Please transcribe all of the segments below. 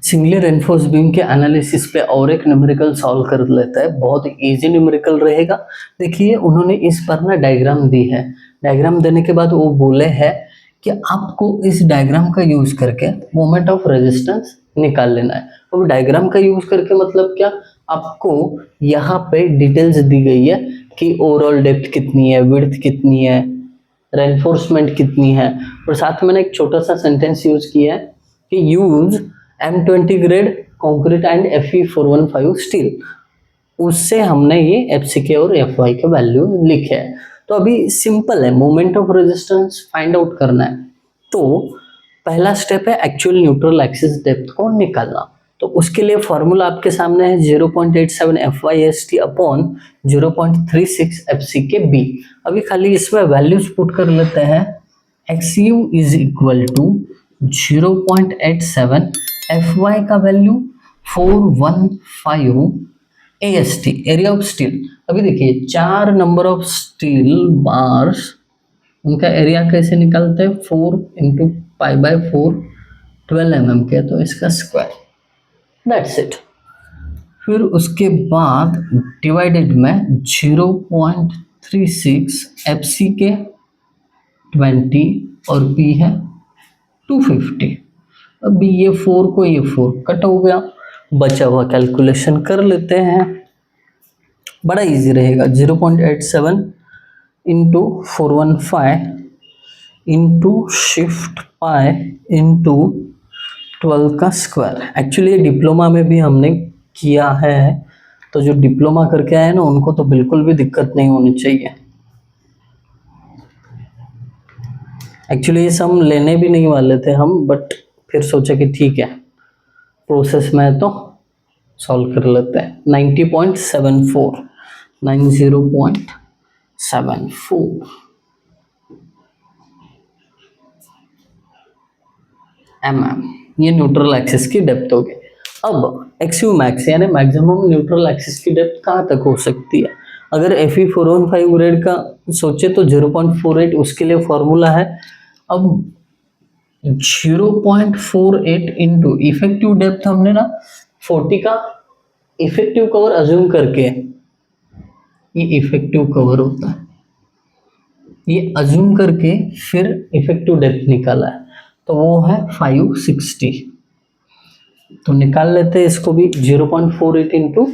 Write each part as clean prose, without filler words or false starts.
Singly reinforce beam के analysis पे और एक न्यूमेरिकल सॉल्व कर लेता है, बहुत इजी न्यूमेरिकल रहेगा। देखिए उन्होंने इस पर ना डायग्राम दी है, डायग्राम देने के बाद वो बोले हैं कि आपको इस डायग्राम का यूज करके मोमेंट ऑफ रेजिस्टेंस निकाल लेना है। तो डायग्राम का यूज करके मतलब क्या, आपको यहाँ पे डिटेल्स दी गई है कि ओवरऑल डेप्थ कितनी है, विड्थ कितनी है, रेनफोर्समेंट कितनी है, और साथ में मैंने एक छोटा सा सेंटेंस यूज किया है कि use M20 grade concrete and Fe415 steel. उससे हमने ये FCK और Fy के वैल्यू लिखे हैं। तो अभी सिंपल है, moment of resistance find out करना है। तो पहला स्टेप है एक्चुअल न्यूट्रल एक्सिस डेप्थ को निकालना। तो उसके लिए फॉर्मूला आपके सामने है 0.87 FYST अपॉन 0.36 FCKB। अभी खाली इसमें वैल्यूज पुट कर लेते हैं। XU is equal to 0.87, Fy का value 415 AST area of steel. अभी देखिए 4 नंबर ऑफ स्टील बार्स, उनका एरिया कैसे निकालते हैं, 4 इंटू π/4 12 mm के, तो इसका स्क्वायर, दैट्स इट। फिर उसके बाद डिवाइडेड में 0.36 FCK 20 और B है 250। अभी ये 4 को ये 4 कट हो गया, बचा हुआ कैलकुलेशन कर लेते हैं, बड़ा इजी रहेगा। 0.87 into 415 into shift pi into 12 का स्क्वायर। एक्चुअली डिप्लोमा में भी हमने किया है, तो जो डिप्लोमा करके आए ना उनको तो बिल्कुल भी दिक्कत नहीं होनी चाहिए। एक्चुअली ये सम लेने भी नहीं वाले थे हम, बट फिर सोचा कि ठीक है प्रोसेस में तो सॉल्व कर लेते हैं। 90.74 mm, ये न्यूट्रल एक्सिस की डेप्थ होगी। अब एक्सयू मैक्स यानी मैक्सिमम न्यूट्रल एक्सिस की डेप्थ कहाँ तक हो सकती है। अगर Fe415 ग्रेड का सोचे तो 0.48 उसके लिए फॉर्मूला है। अब 0.48 इंटू इफेक्टिव डेप्थ हमने ना 40 का इफेक्टिव कवर अज्यूम करके, ये इफेक्टिव कवर होता है, ये अज्यूम करके फिर इफेक्टिव डेप्थ निकाला है, तो वो है 560। तो निकाल लेते हैं इसको भी। 0.48 इंटू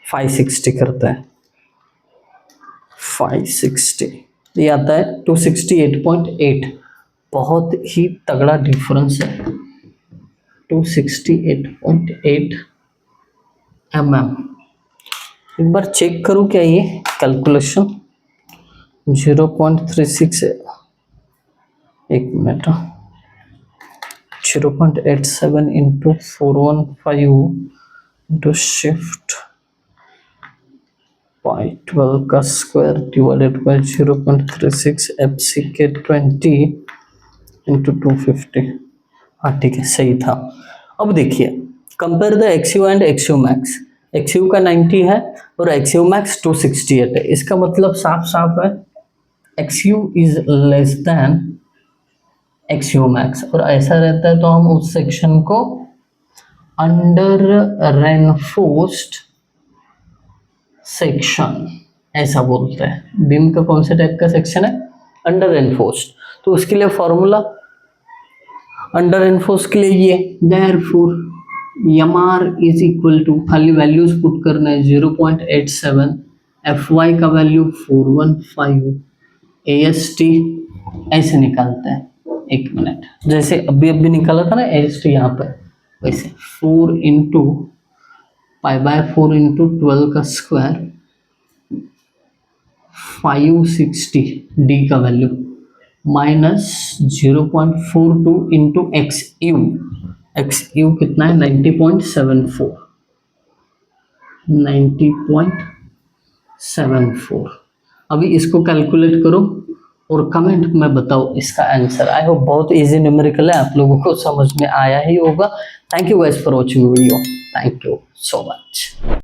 560 करता है 560, ये आता है 268.8। बहुत ही तगड़ा डिफरेंस है, 268.8 mm। एक बार चेक करूं क्या ये कैलकुलेशन, 0.36 है, एक मिनट, 0.87 इंटू 415 इंटू शिफ्ट पाई 12 का square divided by 0.36 FCK 20 into 250। हाँ ठीक है, सही था। अब देखिए compare the XU and XU max. XU का 90 है और XU मैक्स 268 है। इसका मतलब साफ साफ है XU is less than XU max, और ऐसा रहता है तो हम उस सेक्शन को अंडर रेनफोर्स्ड सेक्शन ऐसा बोलते हैं। बीम का कौन से टाइप का सेक्शन है, अंडर रेनफोर्स्ड। तो उसके लिए फॉर्मूला अंडर रेनफोर्स के लिए ये, therefore MR is equal to, खाली वैल्यूज पुट करना है, 0.87, Fy का वैल्यू 415, AST ऐसे निकालते हैं। एक मिनट, जैसे अभी निकाला था ना AST यहाँ पर, वैसे 4 इंटू π/4 इंटू 12 का स्क्वायर 560 D का value minus 0.42 into XU। XU कितना है, 90.74, 90.74। अभी इसको कैलकुलेट करो और कमेंट में बताओ इसका आंसर। आई होप बहुत इजी न्यूमेरिकल है, आप लोगों को समझ में आया ही होगा। Thank you guys for watching video, thank you so much.